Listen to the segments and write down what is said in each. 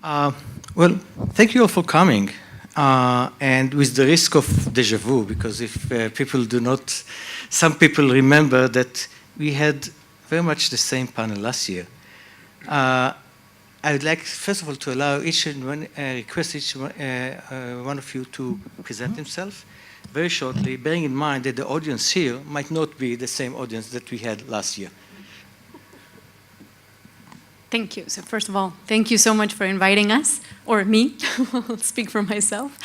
Uh, well, thank you all for coming. And with the risk of deja vu, because if people do not, some people remember that we had very much the same panel last year. I would like, first of all, to allow each and one, request each one of you to present himself very shortly, bearing in mind that the audience here might not be the same audience that we had last year. Thank you. So first of all, thank you so much for inviting us, or me. I'll speak for myself.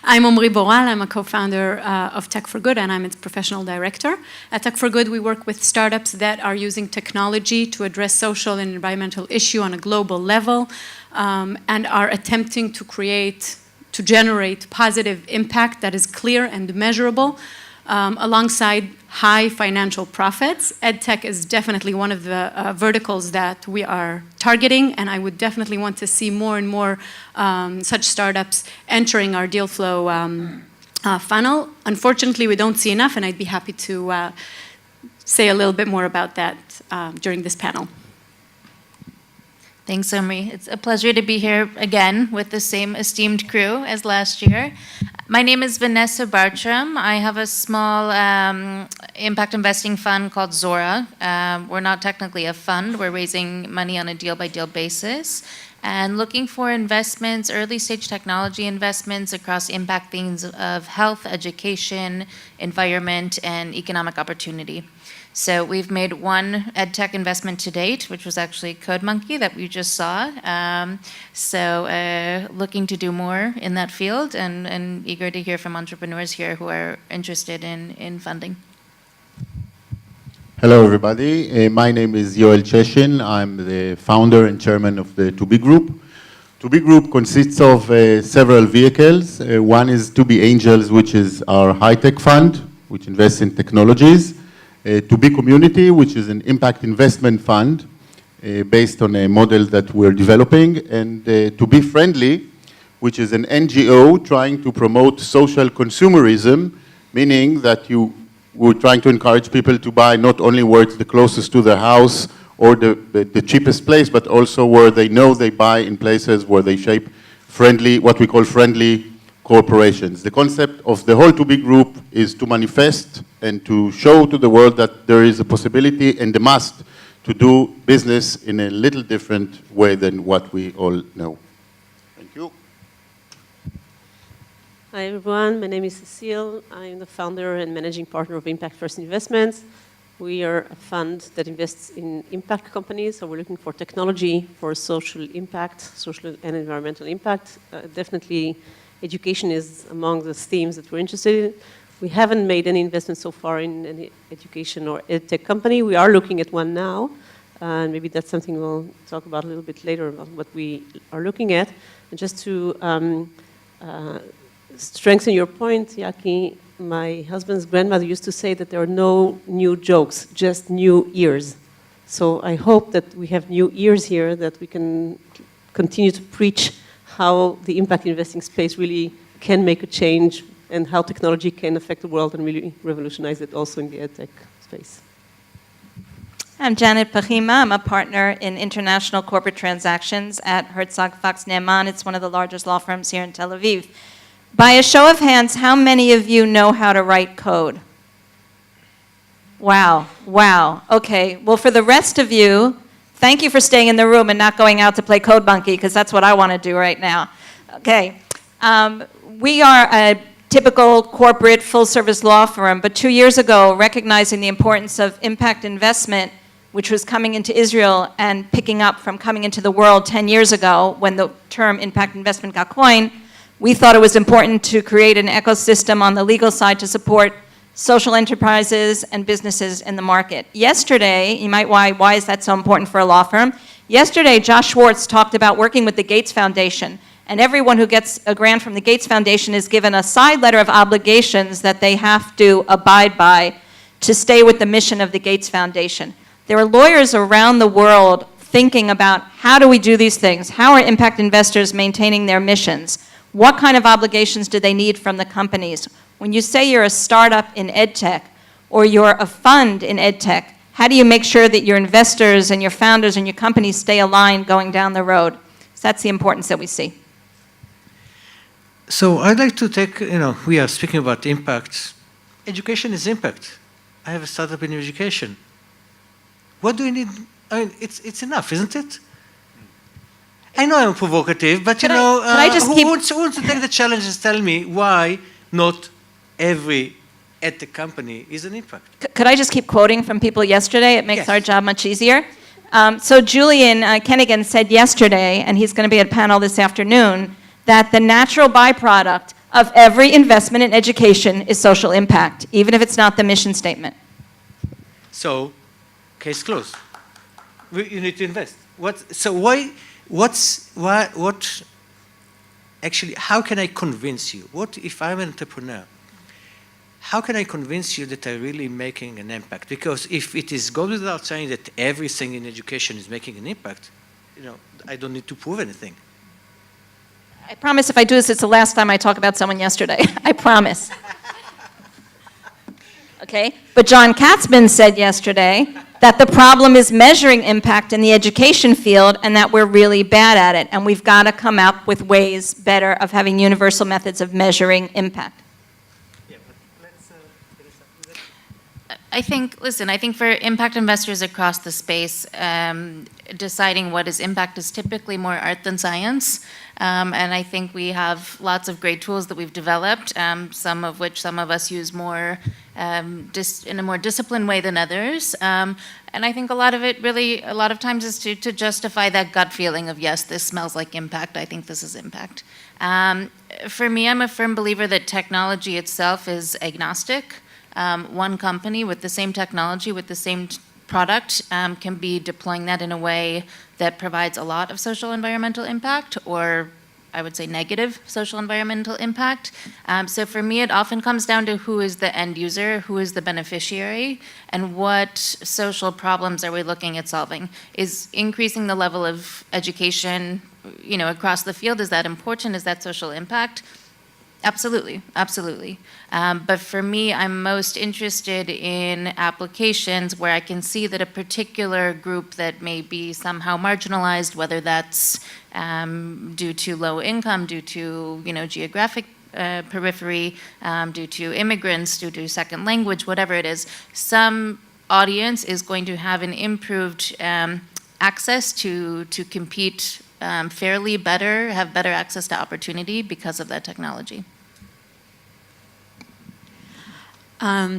I'm Omri Boral. I'm a co-founder of Tech for Good, and I'm its professional director. At Tech for Good, we work with startups that are using technology to address social and environmental issues on a global level, and are attempting to generate positive impact that is clear and measurable, alongside high financial profits. EdTech is definitely one of the verticals that we are targeting, and I would definitely want to see more and more such startups entering our deal flow funnel. Unfortunately, we don't see enough, and I'd be happy to say a little bit more about that during this panel. Thanks, Omri. It's a pleasure to be here again with the same esteemed crew as last year. My name is Vanessa Bartram. I have a small impact investing fund called Zora. We're not technically a fund. We're raising money on a deal-by-deal basis and looking for investments, early-stage technology investments across impact themes of health, education, environment, and economic opportunity. So we've made one EdTech investment to date, which was actually CodeMonkey that we just saw. Looking to do more in that field and eager to hear from entrepreneurs here who are interested in funding. Hello, everybody. My name is Yoel Cheshin. I'm the founder and chairman of the 2B Group. 2B Group consists of several vehicles. One is 2B Angels, which is our high-tech fund, which invests in technologies. 2B Community, which is an impact investment fund based on a model that we're developing, and 2B Friendly, which is an NGO trying to promote social consumerism, meaning that we're trying to encourage people to buy not only where it's the closest to their house or the cheapest place, but also where they know they buy in places where they shape friendly, what we call friendly corporations. The concept of the whole 2B Group is to manifest and to show to the world that there is a possibility and a must to do business in a little different way than what we all know. Thank you. Hi everyone, my name is Cecile. I'm the founder and managing partner of Impact First Investments. We are a fund that invests in impact companies, so we're looking for technology for social impact, social and environmental impact. Definitely education is among the themes that we're interested in. We haven't made any investment so far in any education or edtech company. We are looking at one now, and maybe that's something we'll talk about a little bit later about what we are looking at. And just to strengthen your point, Yaki, my husband's grandmother used to say that there are no new jokes, just new ears. So I hope that we have new ears here, that we can continue to preach how the impact investing space really can make a change and how technology can affect the world and really revolutionize it also in the edtech space. I'm Janet Pahima. I'm a partner in international corporate transactions at Herzog Neeman. It's one of the largest law firms here in Tel Aviv. By a show of hands, how many of you know how to write code? Wow, wow. Okay, well for the rest of you, thank you for staying in the room and not going out to play CodeMonkey, because that's what I want to do right now. Okay, we are a typical corporate full-service law firm, but 2 years ago, recognizing the importance of impact investment, which was coming into Israel and picking up from coming into the world 10 years ago when the term impact investment got coined, we thought it was important to create an ecosystem on the legal side to support social enterprises and businesses in the market. Yesterday, you might why is that so important for a law firm? Yesterday, Josh Schwartz talked about working with the Gates Foundation, and everyone who gets a grant from the Gates Foundation is given a side letter of obligations that they have to abide by to stay with the mission of the Gates Foundation. There are lawyers around the world thinking about how do we do these things? How are impact investors maintaining their missions? What kind of obligations do they need from the companies? When you say you're a startup in EdTech or you're a fund in EdTech, how do you make sure that your investors and your founders and your companies stay aligned going down the road? That's the importance that we see. So I'd like to take, we are speaking about impact. Education is impact. I have a startup in education. What do you need? I mean, it's enough, isn't it? I know I'm provocative, but Could I just who keep- wants to take the challenge and tell me why not every EdTech company is an impact? Could I just keep quoting from people yesterday? It makes Yes. our job much easier. So Julian Kennigan said yesterday, and he's going to be at a panel this afternoon, that the natural byproduct of every investment in education is social impact, even if it's not the mission statement. So, case closed. You need to invest. Actually, how can I convince you? What if I'm an entrepreneur? How can I convince you that I'm really making an impact? Because if it goes without saying that everything in education is making an impact, I don't need to prove anything. I promise if I do this, it's the last time I talk about someone yesterday. I promise. Okay? But John Katzman said yesterday that the problem is measuring impact in the education field and that we're really bad at it. And we've got to come up with ways better of having universal methods of measuring impact. I think for impact investors across the space, deciding what is impact is typically more art than science. And I think we have lots of great tools that we've developed, some of which some of us use more in a more disciplined way than others. And I think a lot of times is to justify that gut feeling of, yes, this smells like impact, I think this is impact. For me, I'm a firm believer that technology itself is agnostic. One company with the same technology, with the same product, can be deploying that in a way that provides a lot of social environmental impact, or I would say negative social environmental impact. So for me, it often comes down to who is the end user, who is the beneficiary, and what social problems are we looking at solving. Is increasing the level of education, across the field, is that important? Is that social impact? Absolutely, absolutely. But for me, I'm most interested in applications where I can see that a particular group that may be somehow marginalized, whether that's due to low income, due to geographic periphery, due to immigrants, due to second language, whatever it is, some audience is going to have an improved access to compete fairly better, have better access to opportunity because of that technology.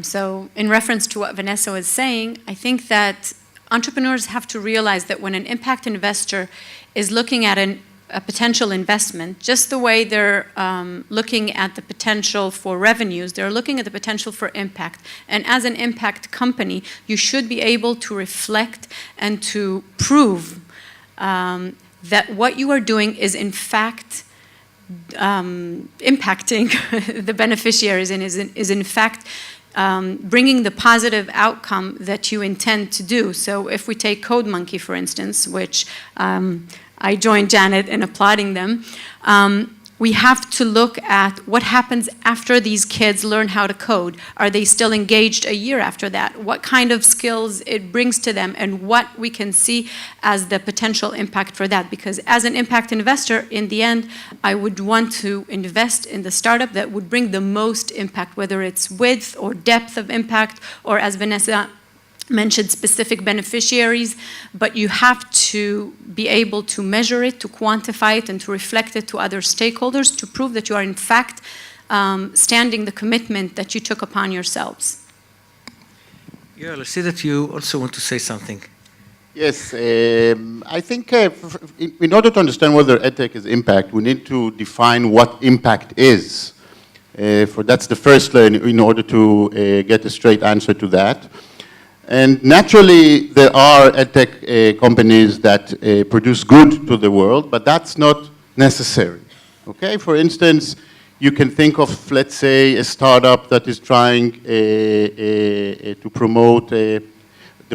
So in reference to what Vanessa was saying, I think that entrepreneurs have to realize that when an impact investor is looking at a potential investment, just the way they're looking at the potential for revenues, they're looking at the potential for impact. And as an impact company, you should be able to reflect and to prove that what you are doing is in fact impacting the beneficiaries and is in fact bringing the positive outcome that you intend to do. So if we take CodeMonkey, for instance, which I joined Janet in applauding them, we have to look at what happens after these kids learn how to code. Are they still engaged a year after that? What kind of skills it brings to them and what we can see as the potential impact for that. Because as an impact investor, in the end, I would want to invest in the startup that would bring the most impact, whether it's width or depth of impact, or as Vanessa mentioned, specific beneficiaries, but you have to be able to measure it, to quantify it, and to reflect it to other stakeholders to prove that you are in fact standing the commitment that you took upon yourselves. Yoel, I see that you also want to say something. Yes, I think in order to understand whether EdTech is impact, we need to define what impact is. That's the first layer in order to get a straight answer to that. And naturally, there are EdTech companies that produce good to the world, but that's not necessary. Okay, for instance, you can think of, let's say, a startup that is trying to promote the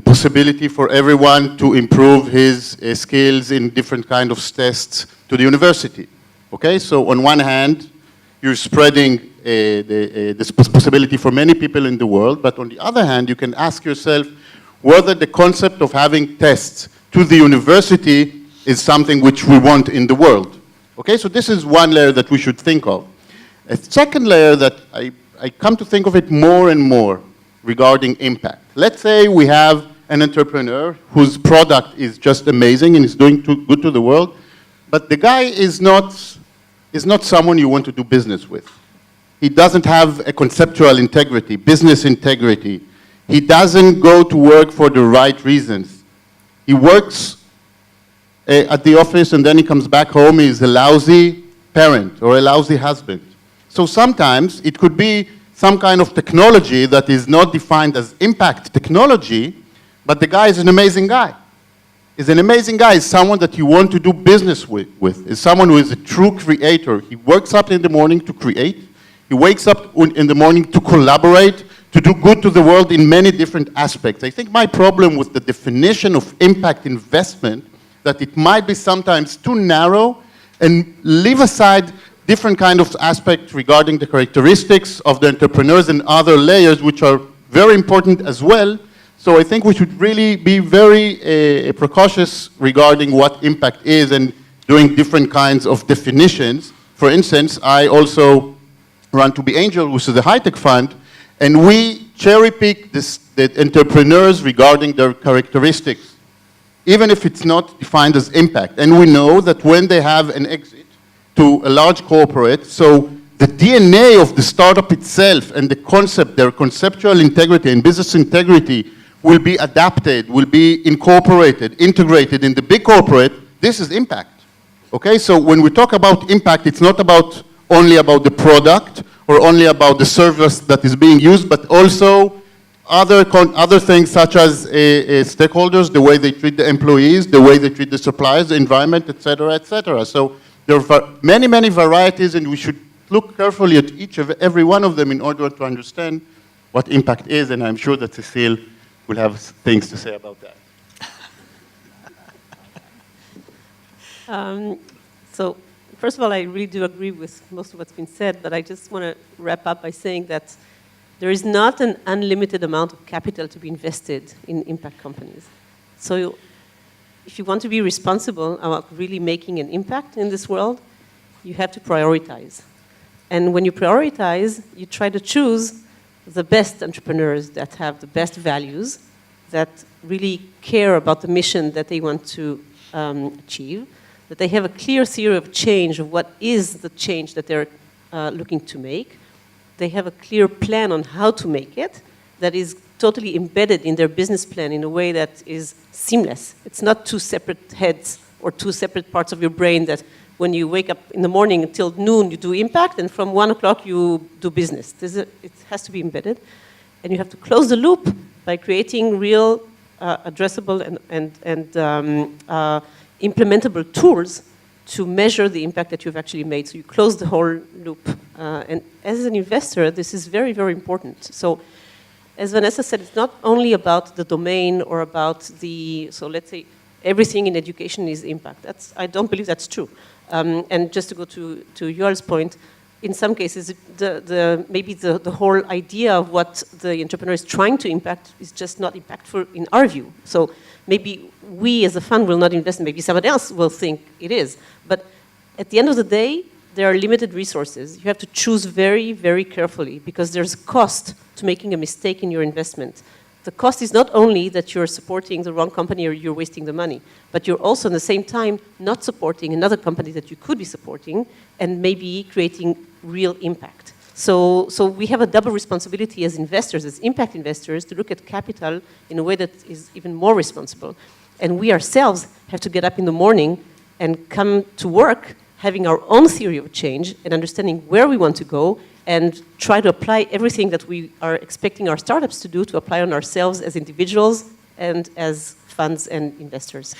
possibility for everyone to improve his skills in different kind of tests to the university. Okay, so on one hand, you're spreading this possibility for many people in the world, but on the other hand, you can ask yourself whether the concept of having tests to the university is something which we want in the world. Okay, so this is one layer that we should think of. A second layer that I come to think of it more and more regarding impact. Let's say we have an entrepreneur whose product is just amazing and is doing good to the world, but the guy is not someone you want to do business with. He doesn't have a conceptual integrity, business integrity. He doesn't go to work for the right reasons. He works at the office and then he comes back home, he's a lousy parent or a lousy husband. So sometimes it could be some kind of technology that is not defined as impact technology, but the guy is an amazing guy. He's an amazing guy, he's someone that you want to do business with. He's someone who is a true creator. He wakes up in the morning to create. He wakes up in the morning to collaborate, to do good to the world in many different aspects. I think my problem with the definition of impact investment, that it might be sometimes too narrow and leave aside different kind of aspects regarding the characteristics of the entrepreneurs and other layers which are very important as well. So I think we should really be very precautious regarding what impact is and doing different kinds of definitions. For instance, I also run To Be Angel, which is a high-tech fund, and we cherry-pick the entrepreneurs regarding their characteristics, even if it's not defined as impact. And we know that when they have an exit to a large corporate, so the DNA of the startup itself and the concept, their conceptual integrity and business integrity will be adapted, will be incorporated, integrated in the big corporate. This is impact. Okay, so when we talk about impact, it's not about only about the product or only about the service that is being used, but also other things such as stakeholders, the way they treat the employees, the way they treat the suppliers, the environment, et cetera, et cetera. So there are many, many varieties, and we should look carefully at every one of them in order to understand what impact is, and I'm sure that Cecile will have things to say about that. So first of all, I really do agree with most of what's been said, but I just want to wrap up by saying that there is not an unlimited amount of capital to be invested in impact companies. So if you want to be responsible about really making an impact in this world, you have to prioritize. And when you prioritize, you try to choose the best entrepreneurs that have the best values, that really care about the mission that they want to achieve, that they have a clear theory of change, of what is the change that they're looking to make. They have a clear plan on how to make it that is totally embedded in their business plan in a way that is seamless. It's not two separate heads or two separate parts of your brain that when you wake up in the morning until noon you do impact and from 1 o'clock you do business. It has to be embedded. And you have to close the loop by creating real addressable and implementable tools to measure the impact that you've actually made. So you close the whole loop. And as an investor, this is very, very important. So as Vanessa said, it's not only about the domain or about so let's say everything in education is impact. I don't believe that's true. And just to go to Yoel's point, in some cases, maybe the whole idea of what the entrepreneur is trying to impact is just not impactful in our view. So maybe we as a fund will not invest, maybe somebody else will think it is. But at the end of the day, there are limited resources. You have to choose very, very carefully because there's a cost to making a mistake in your investment. The cost is not only that you're supporting the wrong company or you're wasting the money, but you're also at the same time not supporting another company that you could be supporting and maybe creating real impact. So we have a double responsibility as investors, as impact investors, to look at capital in a way that is even more responsible. And we ourselves have to get up in the morning and come to work having our own theory of change and understanding where we want to go and try to apply everything that we are expecting our startups to do to apply on ourselves as individuals and as funds and investors.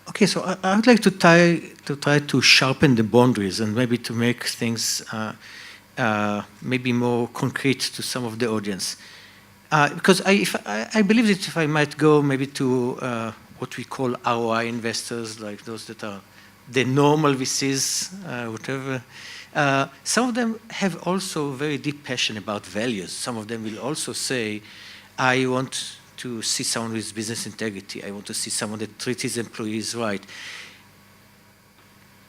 Okay, so I would like to try to sharpen the boundaries and maybe to make things maybe more concrete to some of the audience. Because I believe that if I might go maybe to what we call ROI investors, like those that are the normal VCs, whatever, some of them have also very deep passion about values. Some of them will also say, I want to see someone with business integrity. I want to see someone that treats his employees right.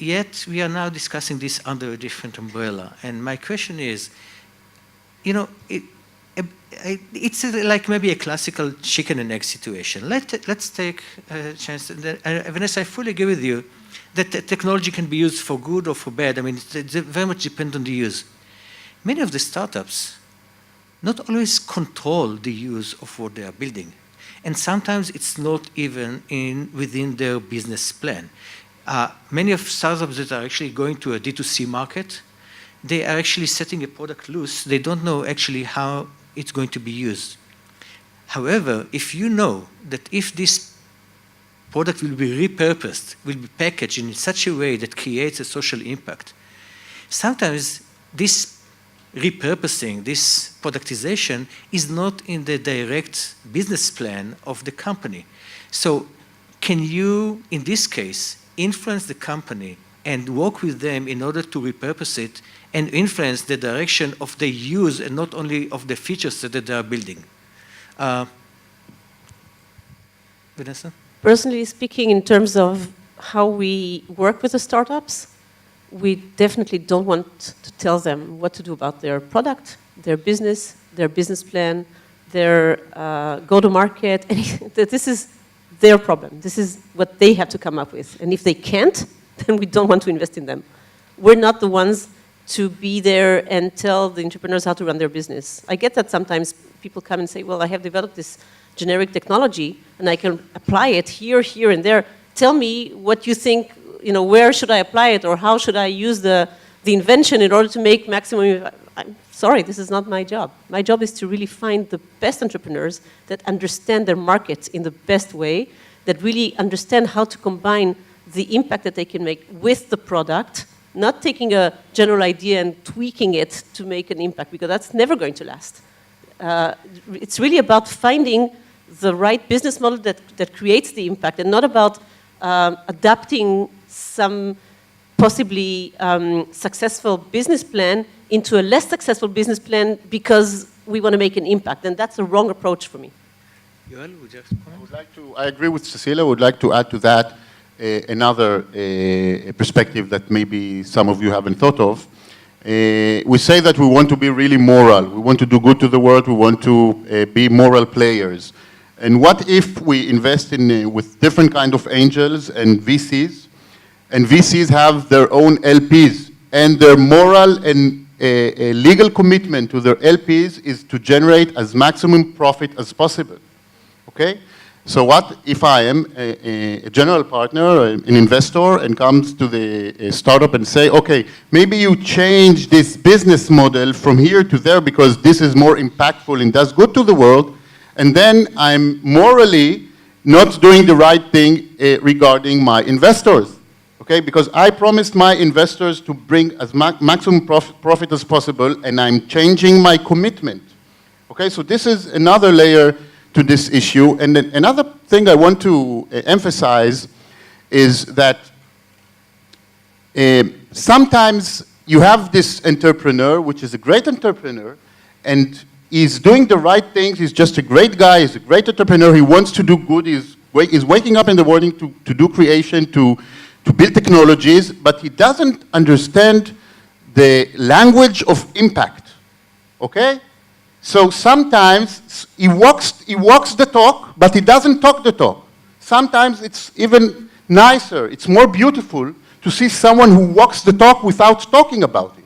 yet we are now discussing this under a different umbrella. And my question is, you know, it's like maybe a classical chicken and egg situation. Let's take a chance. Vanessa, I fully agree with you that the technology can be used for good or for bad. I mean, it very much depends on the use. Many of the startups not always control the use of what they are building. And sometimes it's not even within their business plan. Many of startups that are actually going to a D2C market, they are actually setting a product loose. They don't know actually how it's going to be used. However, if you know that if this product will be repurposed, will be packaged in such a way that creates a social impact, sometimes this repurposing, this productization is not in the direct business plan of the company. So can you, in this case, influence the company and work with them in order to repurpose it and influence the direction of the use and not only of the features that they are building? Vanessa? Personally speaking, in terms of how we work with the startups, we definitely don't want to tell them what to do about their product, their business plan, their go-to-market. This is their problem. This is what they have to come up with. And if they can't, then we don't want to invest in them. We're not the ones to be there and tell the entrepreneurs how to run their business. I get that sometimes people come and say, well, I have developed this generic technology and I can apply it here, here, and there. Tell me what you think, you know, where should I apply it or how should I use the invention in order to make maximum. I'm sorry, this is not my job. My job is to really find the best entrepreneurs that understand their markets in the best way, that really understand how to combine the impact that they can make with the product, not taking a general idea and tweaking it to make an impact, because that's never going to last. It's really about finding the right business model that creates the impact, and not about adapting some possibly successful business plan into a less successful business plan because we want to make an impact, and that's the wrong approach for me. Yoel, would you comment? I agree with Cecile. I would like to add to that another perspective that maybe some of you haven't thought of. We say that we want to be really moral. We want to do good to the world. We want to be moral players. And what if we invest with different kind of angels and VCs have their own LPs, and their moral and legal commitment to their LPs is to generate as maximum profit as possible, okay? So what if I am a general partner, an investor, and comes to the startup and say, okay, maybe you change this business model from here to there because this is more impactful and does good to the world, and then I'm morally not doing the right thing regarding my investors, okay? Because I promised my investors to bring as maximum profit as possible, and I'm changing my commitment, okay? So this is another layer to this issue. And then another thing I want to emphasize is that sometimes you have this entrepreneur, which is a great entrepreneur, and he's doing the right things. He's just a great guy. He's a great entrepreneur. He wants to do good. He's waking up in the morning to do creation, to build technologies, but he doesn't understand the language of impact, okay? So sometimes he walks the talk, but he doesn't talk the talk. Sometimes it's even nicer, it's more beautiful to see someone who walks the talk without talking about it.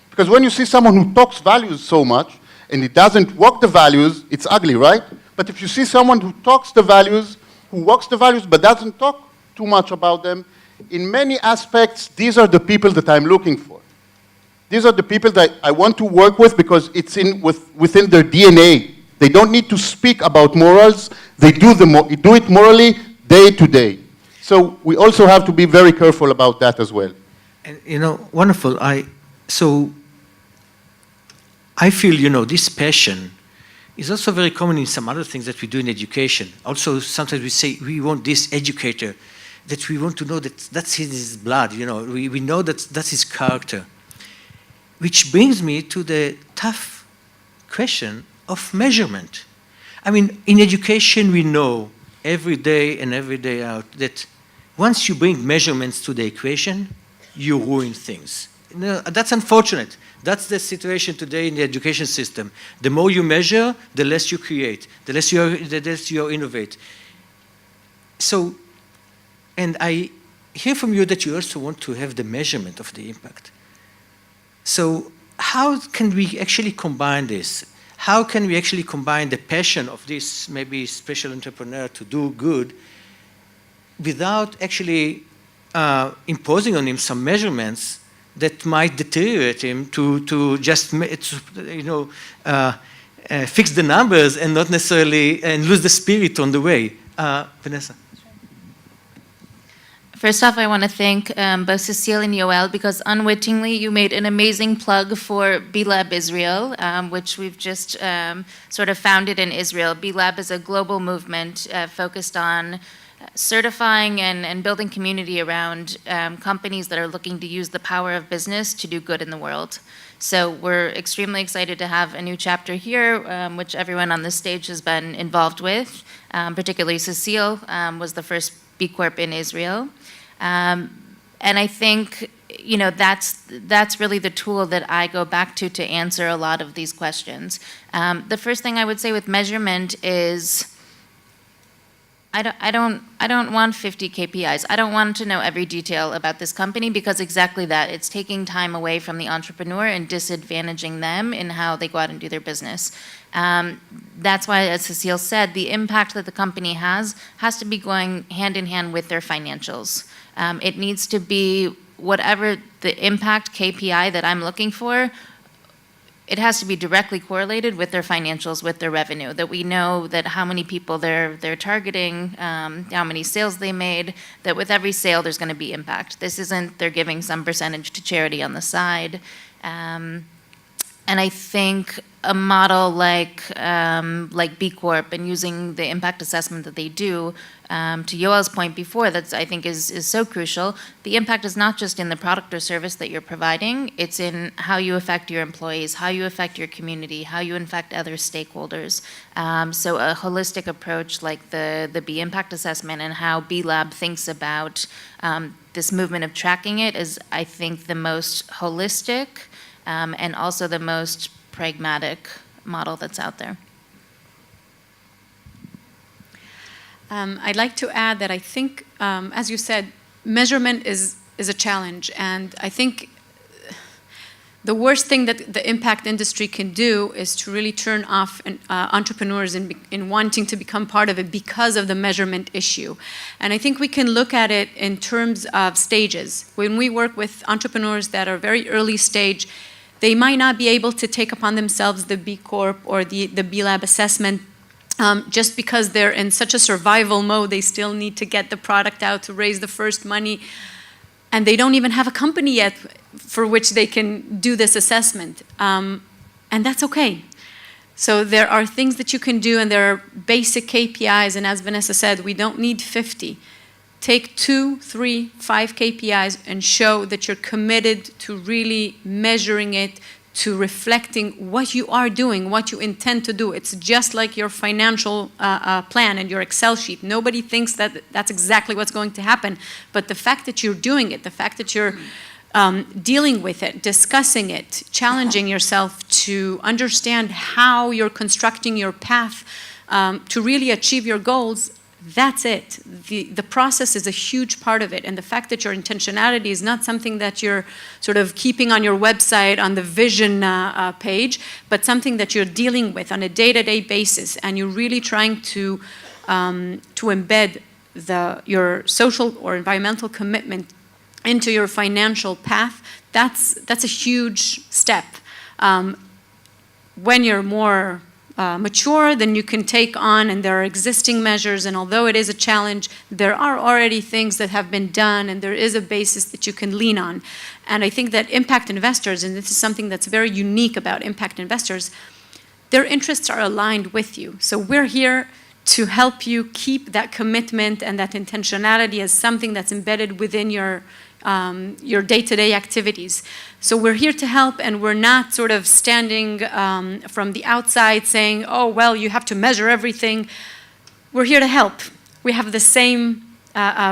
Because when you see someone who talks values so much, and he doesn't walk the values, it's ugly, right? But if you see someone who talks the values, who walks the values, but doesn't talk too much about them, in many aspects, these are the people that I'm looking for. These are the people that I want to work with because it's within their DNA. They don't need to speak about morals. They do it morally day to day. So we also have to be very careful about that as well. And, you know, wonderful. So I feel, you know, this passion is also very common in some other things that we do in education. Also, sometimes we say we want this educator, that we want to know that that's his blood, you know. We know that that's his character. Which brings me to the tough question of measurement. I mean, in education, we know every day and every day out that once you bring measurements to the equation, you ruin things. No, that's unfortunate. That's the situation today in the education system. The more you measure, the less you create, the less you innovate. So, and I hear from you that you also want to have the measurement of the impact. So how can we actually combine this? How can we actually combine the passion of this maybe special entrepreneur to do good without actually imposing on him some measurements that might deteriorate him to just fix the numbers and not necessarily and lose the spirit on the way? Vanessa. First off, I want to thank both Cecile and Yoel because unwittingly you made an amazing plug for B-Lab Israel, which we've just sort of founded in Israel. B-Lab is a global movement focused on certifying and building community around companies that are looking to use the power of business to do good in the world. So we're extremely excited to have a new chapter here, which everyone on this stage has been involved with. Particularly Cecile was the first B Corp in Israel. And I think, you know, that's really the tool that I go back to answer a lot of these questions. The first thing I would say with measurement is I don't want 50 KPIs. I don't want to know every detail about this company because exactly that. It's taking time away from the entrepreneur and disadvantaging them in how they go out and do their business. That's why, as Cecile said, the impact that the company has to be going hand in hand with their financials. It needs to be whatever the impact KPI that I'm looking for, it has to be directly correlated with their financials, with their revenue, that we know that how many people they're targeting, how many sales they made, that with every sale there's going to be impact. This isn't they're giving some percentage to charity on the side. And I think a model like B Corp and using the impact assessment that they do, to Yoel's point before, that's I think is so crucial. The impact is not just in the product or service that you're providing, it's in how you affect your employees, how you affect your community, how you affect other stakeholders. So a holistic approach like the B impact assessment and how B Lab thinks about this movement of tracking it is, I think, the most holistic and also the most pragmatic model that's out there. I'd like to add that I think, as you said, measurement is a challenge. And I think the worst thing that the impact industry can do is to really turn off entrepreneurs in wanting to become part of it because of the measurement issue. And I think we can look at it in terms of stages. When we work with entrepreneurs that are very early stage, they might not be able to take upon themselves the B Corp or the B Lab assessment just because they're in such a survival mode. They still need to get the product out to raise the first money. And they don't even have a company yet for which they can do this assessment. And that's okay. So there are things that you can do, and there are basic KPIs. And as Vanessa said, we don't need 50. Take 2, 3, 5 KPIs and show that you're committed to really measuring it, to reflecting what you are doing, what you intend to do. It's just like your financial plan and your Excel sheet. Nobody thinks that that's exactly what's going to happen. But the fact that you're doing it, the fact that you're dealing with it, discussing it, challenging yourself to understand how you're constructing your path to really achieve your goals, that's it. The process is a huge part of it. And the fact that your intentionality is not something that you're sort of keeping on your website on the vision page, but something that you're dealing with on a day-to-day basis. And you're really trying to embed your social or environmental commitment into your financial path. That's a huge step. When you're more mature, then you can take on, and there are existing measures, and although it is a challenge, there are already things that have been done, and there is a basis that you can lean on. And I think that impact investors, and this is something that's very unique about impact investors, their interests are aligned with you. So we're here to help you keep that commitment and that intentionality as something that's embedded within your day-to-day activities. So we're here to help, and we're not sort of standing from the outside saying, oh, well, you have to measure everything. We're here to help. We have the same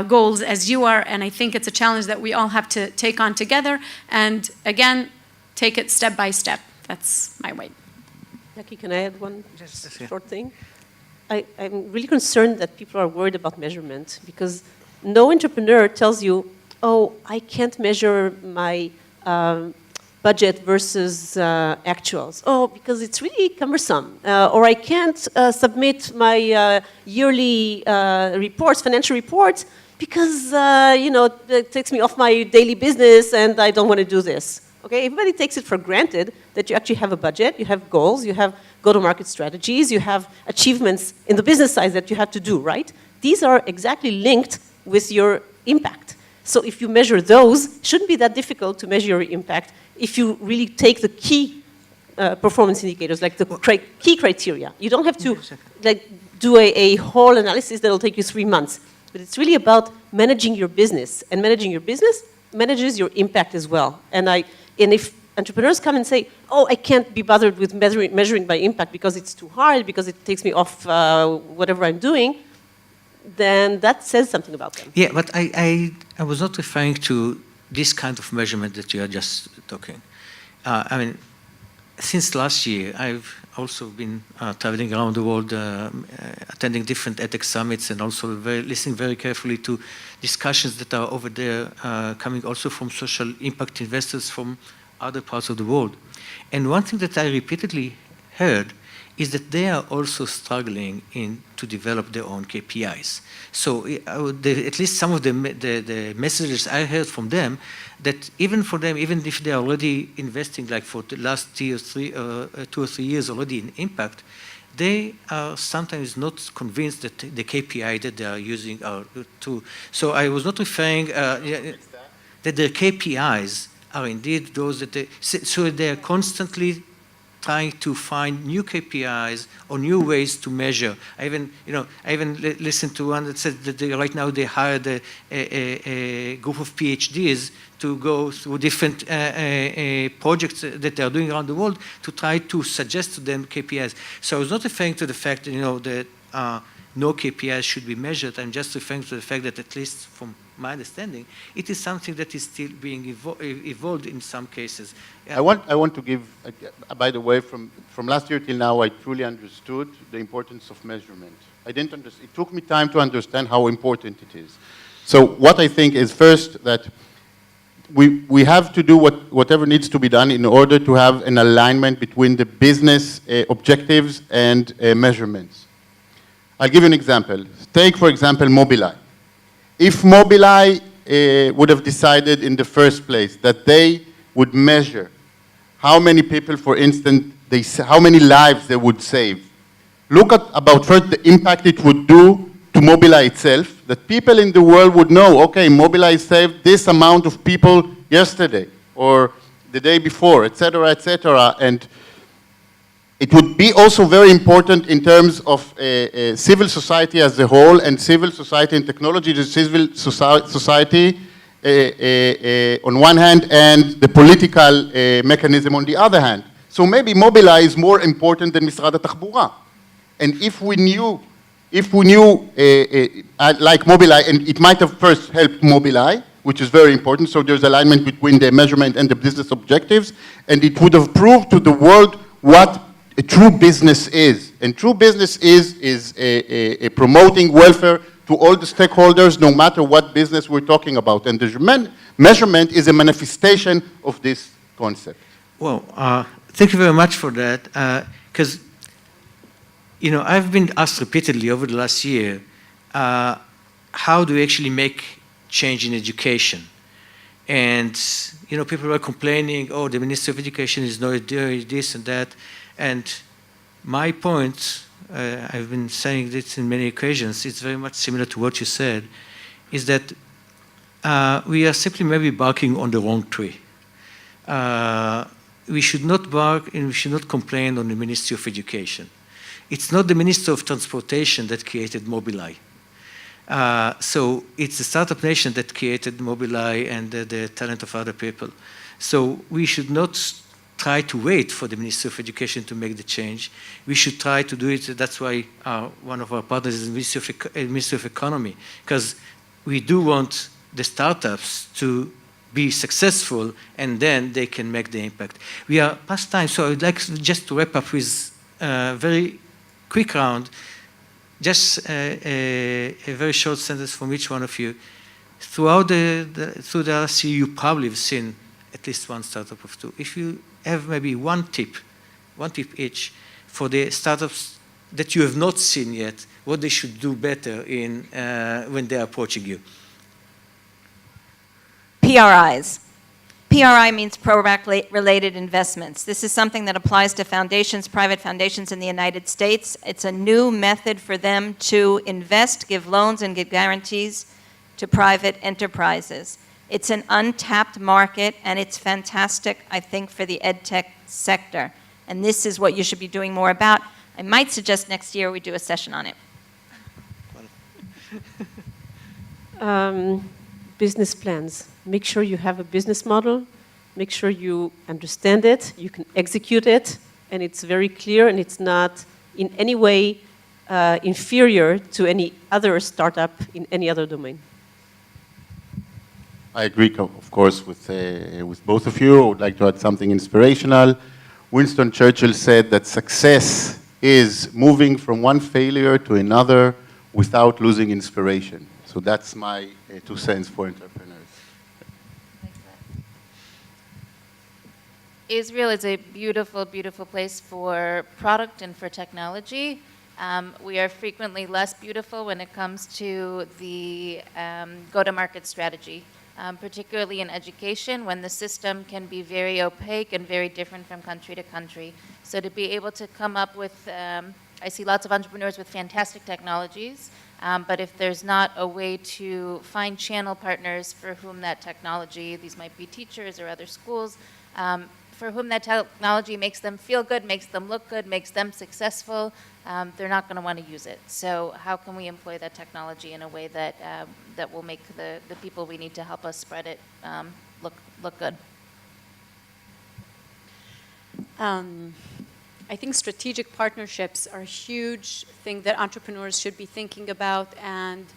goals as you are, and I think it's a challenge that we all have to take on together, and again, take it step by step. That's my way. Yaki, can I add one short thing? I'm really concerned that people are worried about measurement, because no entrepreneur tells you, oh, I can't measure my budget versus actuals. Oh, because it's really cumbersome. Or I can't submit my yearly reports, financial reports, because it takes me off my daily business and I don't want to do this. Okay, everybody takes it for granted that you actually have a budget, you have goals, you have go-to-market strategies, you have achievements in the business side that you have to do, right? These are exactly linked with your impact. So if you measure those, it shouldn't be that difficult to measure your impact if you really take the key performance indicators, like the key criteria. You don't have to do a whole analysis that will take you 3 months. But it's really about managing your business. And managing your business manages your impact as well. And if entrepreneurs come and say, oh, I can't be bothered with measuring my impact because it's too hard, because it takes me off whatever I'm doing, then that says something about them. Yeah, but I was not referring to this kind of measurement that you are just talking. I mean, since last year, I've also been traveling around the world, attending different EdTech summits, and also listening very carefully to discussions that are over there, coming also from social impact investors from other parts of the world. And one thing that I repeatedly heard is that they are also struggling to develop their own KPIs. So at least some of the messages I heard from them, that even for them, even if they are already investing like for the last 2 or 3 years already in impact, they are sometimes not convinced that the KPI that they are using are true. So I was not referring that their KPIs are indeed those that so they are constantly trying to find new KPIs or new ways to measure. I even listened to one that said that right now they hired a group of PhDs to go through different projects that they are doing around the world to try to suggest to them KPIs. So I was not referring to the fact that no KPIs should be measured. I'm just referring to the fact that, at least from my understanding, it is something that is still being evolved in some cases. I want to give, by the way, from last year till now, I truly understood the importance of measurement. I didn't understand. It took me time to understand how important it is. So what I think is, first, that we have to do whatever needs to be done in order to have an alignment between the business objectives and measurements. I'll give you an example. Take, for example, Mobileye. If Mobileye would have decided in the first place that they would measure how many people, for instance, how many lives they would save, look at about first the impact it would do to Mobileye itself, that people in the world would know, okay, Mobileye saved this amount of people yesterday or the day before, et cetera, and it would be also very important in terms of civil society as a whole, and civil society and technology, the civil society on one hand, and the political mechanism on the other hand. So maybe Mobileye is more important than Misrad HaTachbura. And if we knew like Mobileye, and it might have first helped Mobileye, which is very important, so there's alignment between the measurement and the business objectives, and it would have proved to the world what a true business is. And true business is promoting welfare to all the stakeholders, no matter what business we're talking about. And the measurement is a manifestation of this concept. Well, thank you very much for that. Because, I've been asked repeatedly over the last year, how do we actually make change in education? And, people were complaining, oh, the Ministry of Education is not doing this and that. And my point, I've been saying this in many occasions, it's very much similar to what you said, is that we are simply maybe barking on the wrong tree. We should not bark and we should not complain on the Ministry of Education. It's not the Minister of Transportation that created Mobileye. So it's the startup nation that created Mobileye and the talent of other people. So we should not try to wait for the Ministry of Education to make the change. We should try to do it. That's why one of our partners is the Ministry of Economy, because we do want the startups to be successful, and then they can make the impact. We are past time, so I would like just to wrap up with a very quick round, just a very short sentence from each one of you. Throughout through the last year, you probably have seen at least one startup of two. If you have maybe one tip each for the startups that you have not seen yet, what they should do better in when they're approaching you. PRIs. PRI means pro-related investments. This is something that applies to foundations, private foundations in the United States. It's a new method for them to invest, give loans, and give guarantees to private enterprises. It's an untapped market, and it's fantastic, I think, for the EdTech sector. And this is what you should be doing more about. I might suggest next year we do a session on it. Business plans. Make sure you have a business model. Make sure you understand it, you can execute it, and it's very clear, and it's not in any way inferior to any other startup in any other domain. I agree, of course, with both of you. I would like to add something inspirational. Winston Churchill said that success is moving from one failure to another without losing inspiration. So that's my 2 cents for entrepreneurs. Israel is a beautiful, beautiful place for product and for technology. We are frequently less beautiful when it comes to the go-to-market strategy, particularly in education, when the system can be very opaque and very different from country to country. So to be able to come up with, I see lots of entrepreneurs with fantastic technologies, but if there's not a way to find channel partners for whom that technology, these might be teachers or other schools, for whom that technology makes them feel good, makes them look good, makes them successful, they're not going to want to use it. So how can we employ that technology in a way that, that will make the people we need to help us spread it look good? I think strategic partnerships are a huge thing that entrepreneurs should be thinking about, and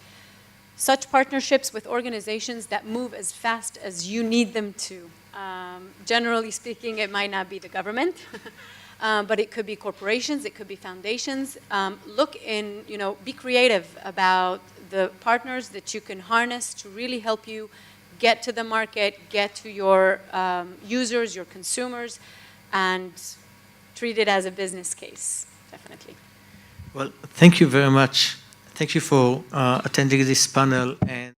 such partnerships with organizations that move as fast as you need them to. Generally speaking, it might not be the government, but it could be corporations, it could be foundations. Look in, be creative about the partners that you can harness to really help you get to the market, get to your users, your consumers, and treat it as a business case, definitely. Well, thank you very much. Thank you for attending this panel. And